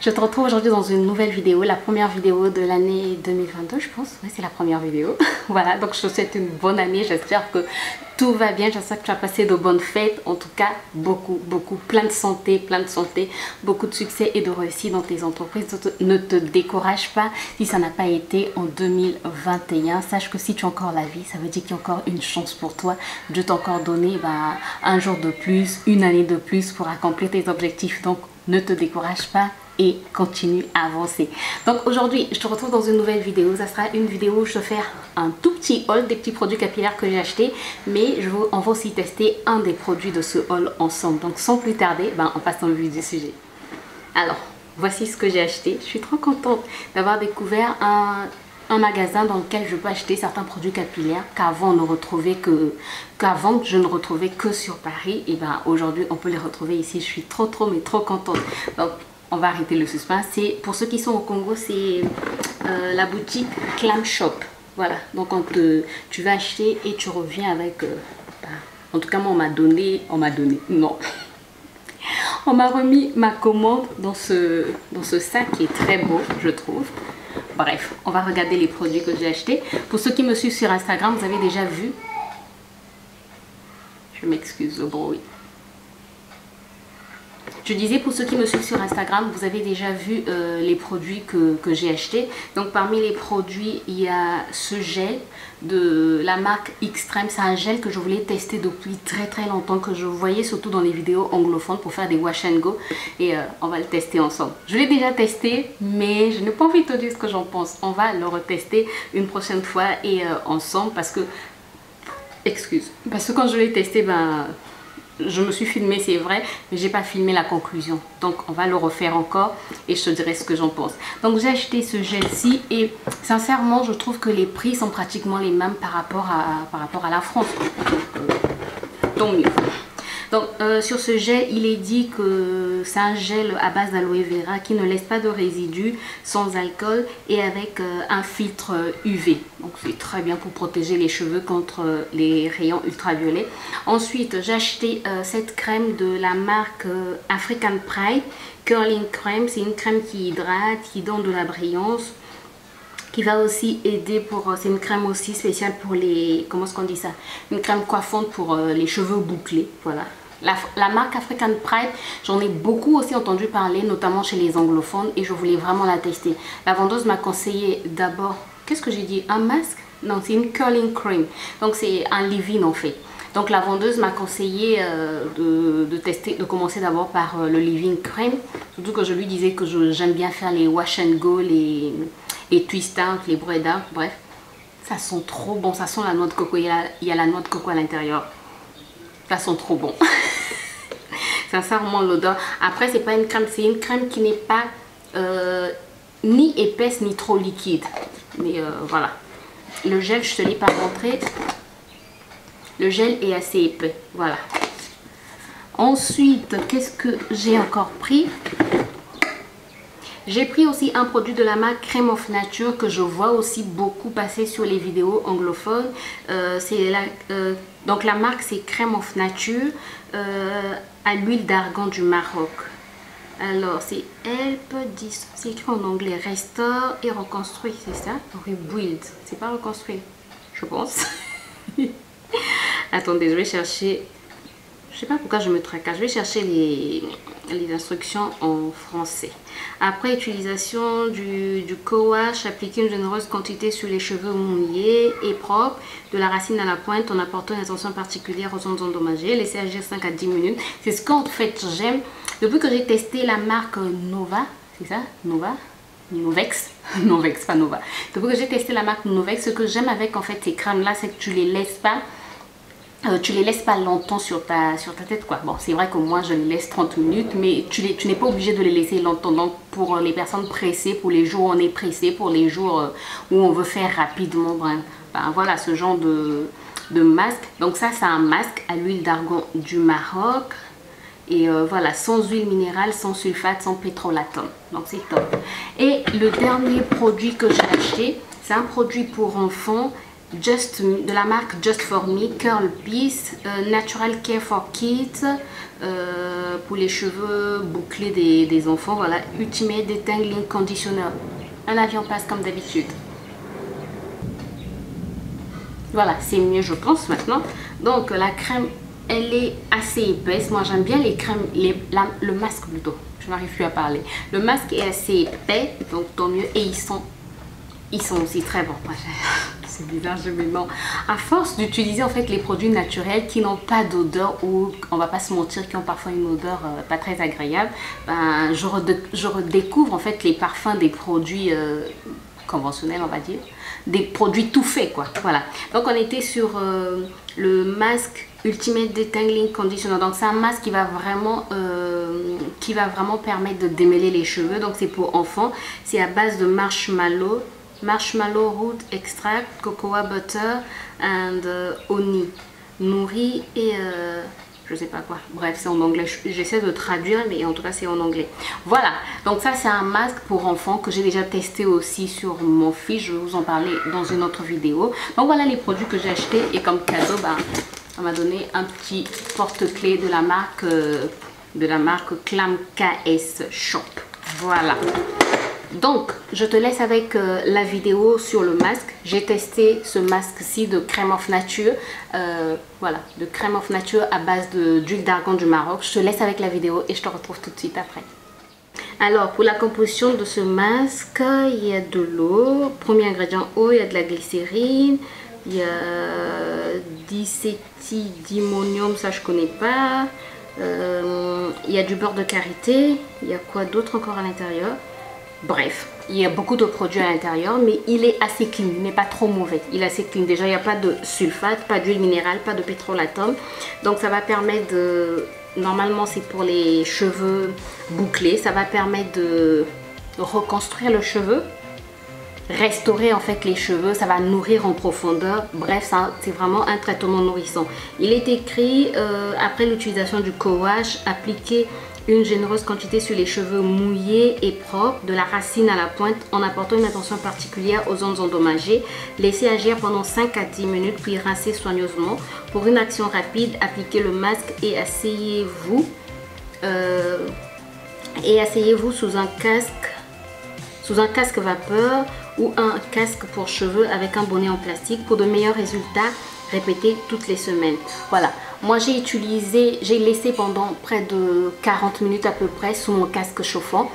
Je te retrouve aujourd'hui dans une nouvelle vidéo, la première vidéo de l'année 2022 je pense. Oui, c'est la première vidéo. Voilà, donc je te souhaite une bonne année, j'espère que tout va bien, j'espère que tu as passé de bonnes fêtes. En tout cas, beaucoup, plein de santé, beaucoup de succès et de réussite dans tes entreprises. Ne te décourage pas si ça n'a pas été en 2021. Sache que si tu as encore la vie, ça veut dire qu'il y a encore une chance pour toi. Dieu t'a encore donné un jour de plus, une année de plus pour accomplir tes objectifs. Donc, ne te décourage pas et continue à avancer. Donc aujourd'hui, je te retrouve dans une nouvelle vidéo. Ça sera une vidéo où je te fais un tout petit haul des petits produits capillaires que j'ai achetés. Mais on va aussi tester un des produits de ce haul ensemble. Donc sans plus tarder, on passe dans le vif du sujet. Alors, voici ce que j'ai acheté. Je suis trop contente d'avoir découvert un magasin dans lequel je peux acheter certains produits capillaires qu'avant je ne retrouvais que sur Paris. Et aujourd'hui on peut les retrouver ici. Je suis trop contente. Donc on va arrêter le suspense. Pour ceux qui sont au Congo, c'est la boutique Clam Shop. Voilà, donc tu vas acheter et tu reviens avec en tout cas moi on m'a remis ma commande dans ce sac qui est très beau, je trouve. Bref, on va regarder les produits que j'ai achetés. Pour ceux qui me suivent sur Instagram, vous avez déjà vu. Je m'excuse le bruit. Je disais, pour ceux qui me suivent sur Instagram, vous avez déjà vu les produits que j'ai achetés. Donc parmi les produits, il y a ce gel de la marque Extreme. C'est un gel que je voulais tester depuis très longtemps, que je voyais surtout dans les vidéos anglophones pour faire des wash and go. Et on va le tester ensemble. Je l'ai déjà testé, mais je n'ai pas envie de te dire ce que j'en pense. On va le retester une prochaine fois et ensemble parce que quand je l'ai testé, je me suis filmée, c'est vrai, mais j'ai pas filmé la conclusion. Donc on va le refaire encore et je te dirai ce que j'en pense. Donc j'ai acheté ce gel-ci et sincèrement je trouve que les prix sont pratiquement les mêmes par rapport à la France. Tant mieux. Donc sur ce gel, il est dit que c'est un gel à base d'aloe vera qui ne laisse pas de résidus, sans alcool et avec un filtre UV. Donc c'est très bien pour protéger les cheveux contre les rayons ultraviolets. Ensuite, j'ai acheté cette crème de la marque African Pride Curling Crème. C'est une crème qui hydrate, qui donne de la brillance, qui va aussi aider c'est une crème aussi spéciale pour les, comment est-ce qu'on dit ça, une crème coiffante pour les cheveux bouclés. Voilà, la marque African Pride, j'en ai beaucoup aussi entendu parler, notamment chez les anglophones, et je voulais vraiment la tester. La vendeuse m'a conseillé d'abord, qu'est-ce que j'ai dit, un masque? Non, c'est une curling cream, donc c'est un leave-in en fait. Donc la vendeuse m'a conseillé de commencer d'abord par le leave-in cream, surtout que je lui disais que j'aime bien faire les wash and go, les twist out, les braid out, bref. Ça sent trop bon, ça sent la noix de coco, il y a la noix de coco à l'intérieur. Ça sent trop bon. Sincèrement, l'odeur. Après, c'est pas une crème, c'est une crème qui n'est pas ni épaisse ni trop liquide. Mais voilà. Le gel, je te l'ai pas montré. Le gel est assez épais. Voilà. Ensuite, qu'est-ce que j'ai encore pris? J'ai pris aussi un produit de la marque Crème of Nature que je vois aussi beaucoup passer sur les vidéos anglophones. Donc la marque c'est Crème of Nature à l'huile d'argan du Maroc. Alors c'est Help 10, c'est écrit en anglais, restaure et reconstruit, c'est ça? Rebuild, c'est pas reconstruit, je pense. Attendez, je vais chercher. Je sais pas pourquoi je me tracasse. Je vais chercher les instructions en français. Après utilisation du co-wash, appliquer une généreuse quantité sur les cheveux mouillés et propres, de la racine à la pointe en apportant une attention particulière aux zones endommagées. Laisser agir 5 à 10 minutes. C'est ce qu'en fait j'aime. Depuis que j'ai testé la marque Nova, c'est ça? Nova? Novex? Novex, pas Nova. Depuis que j'ai testé la marque Novex, ce que j'aime avec en fait ces crèmes là, c'est que tu les laisses pas longtemps sur ta tête quoi. Bon, c'est vrai que moi je les laisse 30 minutes, mais tu n'es pas obligé de les laisser longtemps. Donc pour les personnes pressées, pour les jours où on est pressé, pour les jours où on veut faire rapidement, voilà ce genre de masque. Donc ça c'est un masque à l'huile d'argan du Maroc. Et voilà, sans huile minérale, sans sulfate, sans pétrolatum. Donc c'est top. Et le dernier produit que j'ai acheté, c'est un produit pour enfants. de la marque Just For Me, Curl Peace, Natural Care for Kids, pour les cheveux bouclés des enfants. Voilà, Ultimate Detangling Conditioner. Un avion passe comme d'habitude. Voilà, c'est mieux je pense maintenant. Donc la crème, elle est assez épaisse. Moi j'aime bien les crèmes, le masque plutôt. Je n'arrive plus à parler. Le masque est assez épais, donc tant mieux. Et ils sont aussi très bons. C'est bizarre, je me mens. À force d'utiliser en fait les produits naturels qui n'ont pas d'odeur, ou on va pas se mentir, qui ont parfois une odeur pas très agréable, ben, je redécouvre en fait les parfums des produits conventionnels, on va dire, des produits tout faits quoi. Voilà. Donc on était sur le masque Ultimate Detangling Conditioner. Donc c'est un masque qui va vraiment permettre de démêler les cheveux. Donc c'est pour enfants. C'est à base de marshmallow root extract, cocoa butter and honey, nourri et je sais pas quoi. Bref, c'est en anglais. J'essaie de traduire, mais en tout cas c'est en anglais. Voilà. Donc ça c'est un masque pour enfants que j'ai déjà testé aussi sur mon fils. Je vais vous en parler dans une autre vidéo. Donc voilà les produits que j'ai achetés et comme cadeau, bah, on m'a donné un petit porte-clés de la marque Clam KS Shop. Voilà. Donc, je te laisse avec la vidéo sur le masque. J'ai testé ce masque-ci de Crème of Nature. Voilà, de Crème of Nature à base d'huile d'argan du Maroc. Je te laisse avec la vidéo et je te retrouve tout de suite après. Alors, pour la composition de ce masque, il y a de l'eau. Premier ingrédient, eau, il y a de la glycérine. Il y a dicétidimonium, ça je connais pas. Il y a du beurre de karité. Il y a quoi d'autre encore à l'intérieur? Bref, il y a beaucoup de produits à l'intérieur, mais il est assez clean, il n'est pas trop mauvais. Il est assez clean. Déjà, il n'y a pas de sulfate, pas d'huile minérale, pas de pétrolatum. Donc, ça va permettre de... Normalement, c'est pour les cheveux bouclés. Ça va permettre de reconstruire le cheveu, restaurer en fait les cheveux. Ça va nourrir en profondeur. Bref, c'est vraiment un traitement nourrissant. Il est écrit, après l'utilisation du co-wash, appliquer une généreuse quantité sur les cheveux mouillés et propres, de la racine à la pointe, en apportant une attention particulière aux zones endommagées. Laissez agir pendant 5 à 10 minutes, puis rincez soigneusement. Pour une action rapide, appliquez le masque et asseyez-vous sous un casque vapeur ou un casque pour cheveux avec un bonnet en plastique. Pour de meilleurs résultats, répétez toutes les semaines. Voilà. Moi j'ai laissé pendant près de 40 minutes à peu près sous mon casque chauffant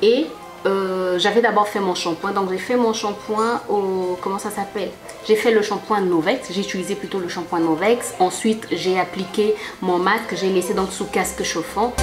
et j'avais d'abord fait mon shampoing. Donc j'ai fait mon shampoing au... comment ça s'appelle? J'ai fait le shampoing Novex, j'ai utilisé plutôt le shampoing Novex. Ensuite j'ai appliqué mon masque, j'ai laissé donc sous casque chauffant.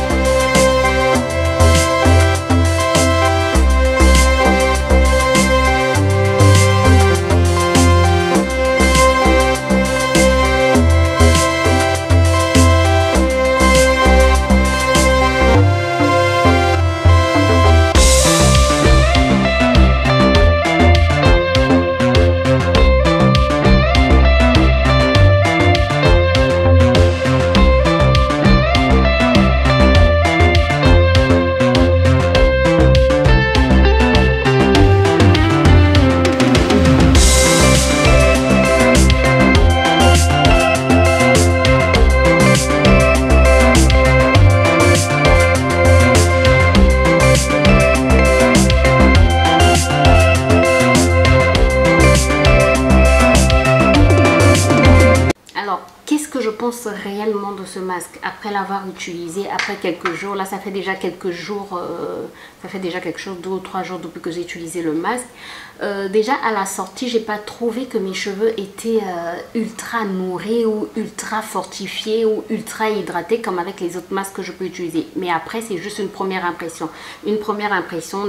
Réellement de ce masque après l'avoir utilisé après quelques jours. Là ça fait déjà quelques jours, ça fait déjà quelque chose, 2 ou 3 jours depuis que j'ai utilisé le masque. Déjà à la sortie j'ai pas trouvé que mes cheveux étaient ultra nourris ou ultra fortifiés ou ultra hydratés comme avec les autres masques que je peux utiliser. Mais après c'est juste une première impression. La première impression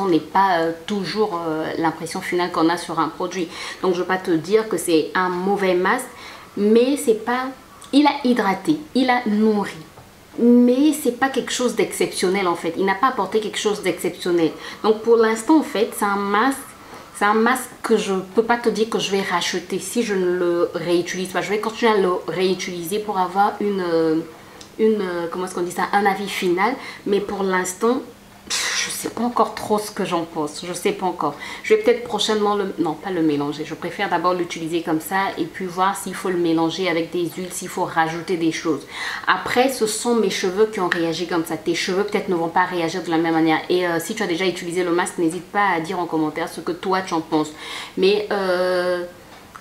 n'est pas toujours l'impression finale qu'on a sur un produit. Donc je ne vais pas te dire que c'est un mauvais masque, mais c'est pas, il a hydraté, il a nourri, mais c'est pas quelque chose d'exceptionnel en fait. Il n'a pas apporté quelque chose d'exceptionnel. Donc pour l'instant en fait c'est un masque que je peux pas te dire que je vais racheter si je ne le réutilise pas. Je vais continuer à le réutiliser pour avoir comment est-ce qu'on dit ça, un avis final, mais pour l'instant je sais pas encore trop ce que j'en pense. Je sais pas encore. Je vais peut-être prochainement non, pas le mélanger. Je préfère d'abord l'utiliser comme ça et puis voir s'il faut le mélanger avec des huiles, s'il faut rajouter des choses. Après, ce sont mes cheveux qui ont réagi comme ça. Tes cheveux peut-être ne vont pas réagir de la même manière. Et si tu as déjà utilisé le masque, n'hésite pas à dire en commentaire ce que toi tu en penses. Mais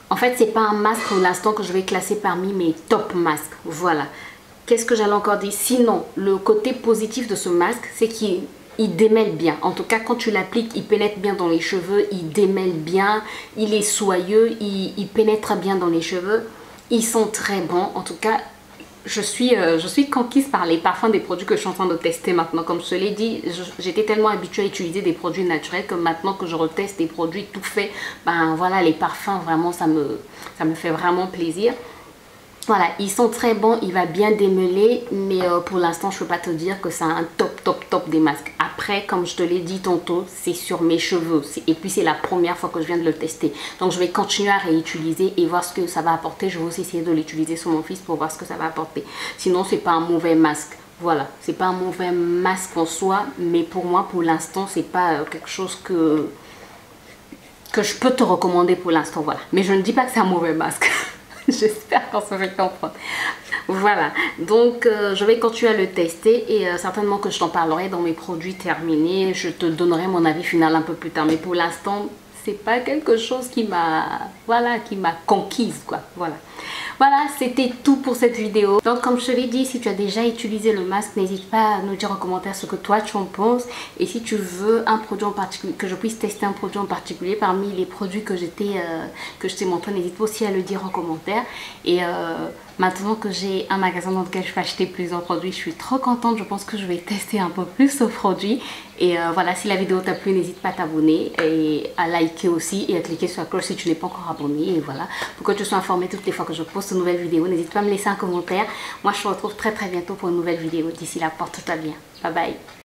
en fait, c'est pas un masque pour l'instant que je vais classer parmi mes top masques. Voilà. Qu'est-ce que j'allais encore dire? Sinon, le côté positif de ce masque, c'est qu'il démêle bien. En tout cas, quand tu l'appliques, il pénètre bien dans les cheveux, il démêle bien, il est soyeux, il pénètre bien dans les cheveux. Ils sont très bons. En tout cas, je suis conquise par les parfums des produits que je suis en train de tester maintenant. Comme je te l'ai dit, j'étais tellement habituée à utiliser des produits naturels que maintenant que je reteste des produits tout faits, ben voilà, les parfums, vraiment, ça me fait vraiment plaisir. Voilà, ils sont très bons, il va bien démêler, mais pour l'instant, je ne peux pas te dire que c'est un top des masques. Après, comme je te l'ai dit tantôt, c'est sur mes cheveux. Et puis, c'est la première fois que je viens de le tester. Donc, je vais continuer à réutiliser et voir ce que ça va apporter. Je vais aussi essayer de l'utiliser sur mon fils pour voir ce que ça va apporter. Sinon, c'est pas un mauvais masque. Voilà, c'est pas un mauvais masque en soi, mais pour moi, pour l'instant, c'est pas quelque chose que je peux te recommander pour l'instant. Voilà, mais je ne dis pas que c'est un mauvais masque. J'espère qu'on se fait comprendre. Voilà, donc je vais continuer à le tester et certainement que je t'en parlerai dans mes produits terminés. Je te donnerai mon avis final un peu plus tard. Mais pour l'instant, c'est pas quelque chose qui m'a conquise, quoi. Voilà, c'était tout pour cette vidéo. Donc comme je te l'ai dit, si tu as déjà utilisé le masque, n'hésite pas à nous dire en commentaire ce que toi tu en penses. Et si tu veux un produit en particulier, que je puisse tester un produit en particulier parmi les produits que je t'ai montré, n'hésite pas aussi à le dire en commentaire. Et maintenant que j'ai un magasin dans lequel je peux acheter plusieurs produits, je suis trop contente. Je pense que je vais tester un peu plus ce produit. Et voilà, si la vidéo t'a plu, n'hésite pas à t'abonner et à liker aussi et à cliquer sur la cloche si tu n'es pas encore abonné. Et voilà, pour que tu sois informé toutes les fois que je poste une nouvelle vidéo. N'hésite pas à me laisser un commentaire. Moi, je te retrouve très bientôt pour une nouvelle vidéo. D'ici là, porte-toi bien. Bye bye.